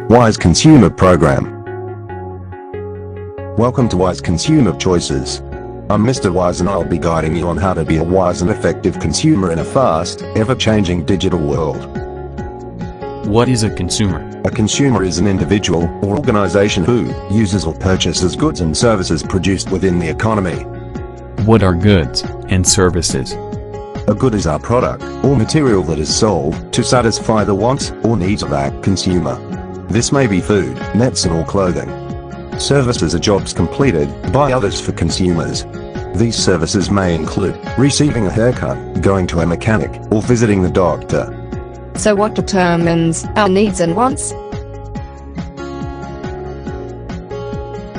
Wise Consumer Program. Welcome to Wise Consumer Choices. I'm Mr. Wise and I'll be guiding you on how to be a wise and effective consumer in a fast, ever-changing digital world. What is a consumer? A consumer is an individual or organization who uses or purchases goods and services produced within the economy. What are goods and services? A good is our product or material that is sold to satisfy the wants or needs of that consumer. This may be food, medicine or clothing. Services are jobs completed by others for consumers. These services may include receiving a haircut, going to a mechanic, or visiting the doctor. So what determines our needs and wants?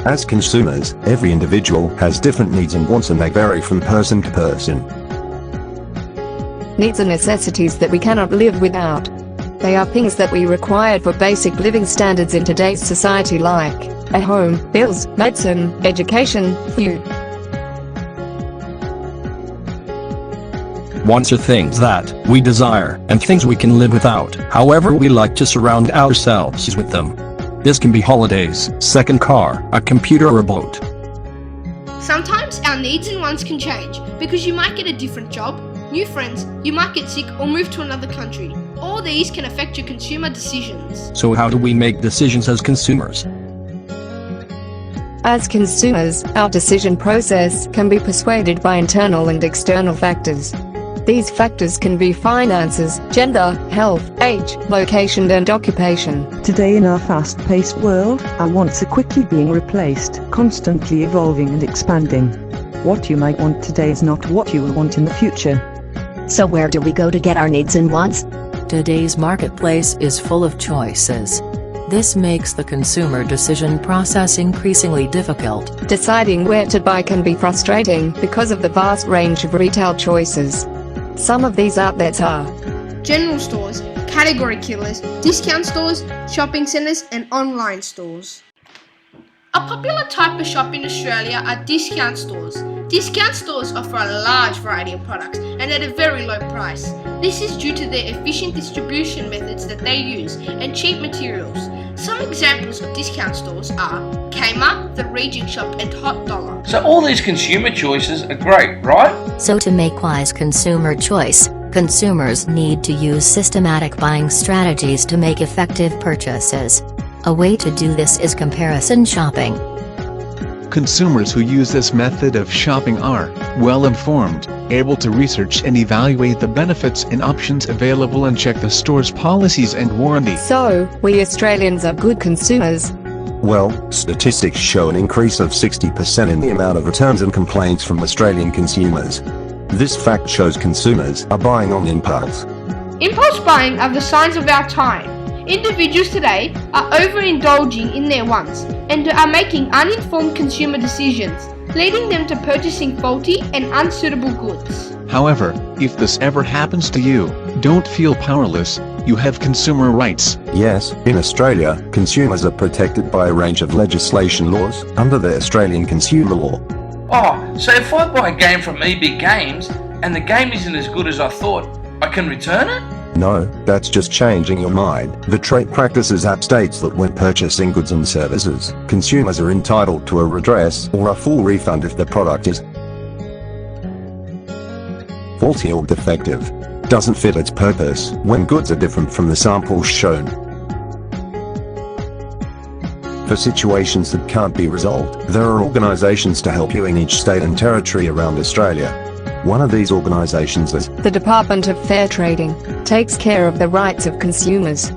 As consumers, every individual has different needs and wants and they vary from person to person. Needs are necessities that we cannot live without. They are things that we require for basic living standards in today's society, like a home, bills, medicine, education, food. Wants are things that we desire and things we can live without. However, we like to surround ourselves with them. This can be holidays, second car, a computer or a boat. Sometimes our needs and wants can change because you might get a different job, new friends, you might get sick or move to another country. All these can affect your consumer decisions. So how do we make decisions as consumers? As consumers, our decision process can be persuaded by internal and external factors. These factors can be finances, gender, health, age, location and occupation. Today in our fast-paced world, our wants are quickly being replaced, constantly evolving and expanding. What you might want today is not what you will want in the future. So where do we go to get our needs and wants? Today's marketplace is full of choices. This makes the consumer decision process increasingly difficult. Deciding where to buy can be frustrating because of the vast range of retail choices. Some of these outlets are General stores, category killers, discount stores, shopping centres and online stores. A popular type of shop in Australia are discount stores. Discount stores offer a large variety of products and at a very low price. This is due to their efficient distribution methods that they use and cheap materials. Some examples of discount stores are Kmart, The Regent Shop and Hot Dollar. So all these consumer choices are great, right? So to make wise consumer choice, consumers need to use systematic buying strategies to make effective purchases. A way to do this is comparison shopping. Consumers who use this method of shopping are well-informed, able to research and evaluate the benefits and options available and check the store's policies and warranty. So, we Australians are good consumers. Well, statistics show an increase of 60% in the amount of returns and complaints from Australian consumers. This fact shows consumers are buying on impulse. Impulse buying are the signs of our time. Individuals today are overindulging in their wants and are making uninformed consumer decisions, leading them to purchasing faulty and unsuitable goods. However, if this ever happens to you, don't feel powerless. You have consumer rights. Yes, in Australia, consumers are protected by a range of legislation laws under the Australian Consumer Law. Oh, so if I buy a game from EB Games and the game isn't as good as I thought, I can return it? No, that's just changing your mind. The Trade Practices Act states that when purchasing goods and services, consumers are entitled to a redress or a full refund if the product is faulty or defective, doesn't fit its purpose, when goods are different from the samples shown. For situations that can't be resolved, there are organisations to help you in each state and territory around Australia. One of these organisations is the Department of Fair Trading, takes care of the rights of consumers.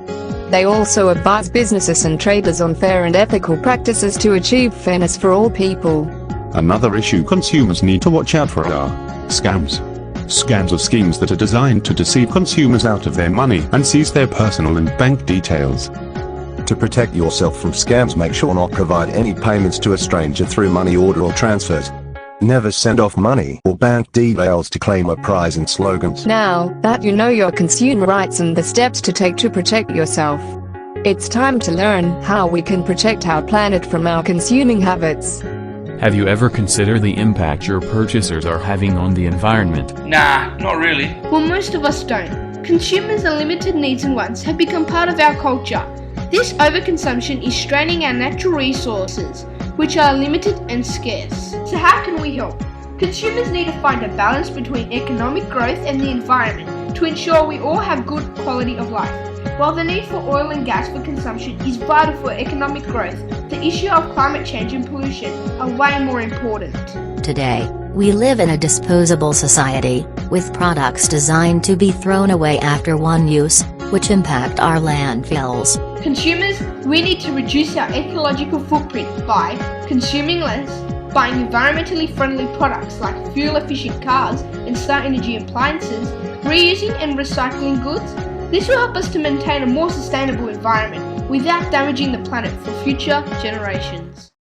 They also advise businesses and traders on fair and ethical practices to achieve fairness for all people. Another issue consumers need to watch out for are scams. Scams are schemes that are designed to deceive consumers out of their money and seize their personal and bank details. To protect yourself from scams, make sure not provide any payments to a stranger through money order or transfers. Never send off money or bank details to claim a prize and slogans. Now that you know your consumer rights and the steps to take to protect yourself, it's time to learn how we can protect our planet from our consuming habits. Have you ever considered the impact your purchasers are having on the environment? Nah, not really. Well, most of us don't. Consumers' unlimited needs and wants have become part of our culture. This overconsumption is straining our natural resources, which are limited and scarce. So how can we help? Consumers need to find a balance between economic growth and the environment to ensure we all have good quality of life. While the need for oil and gas for consumption is vital for economic growth, the issue of climate change and pollution are way more important. Today, we live in a disposable society, with products designed to be thrown away after one use, which impact our landfills. Consumers, we need to reduce our ecological footprint by consuming less, buying environmentally friendly products like fuel-efficient cars and Star Energy appliances, reusing and recycling goods. This will help us to maintain a more sustainable environment without damaging the planet for future generations.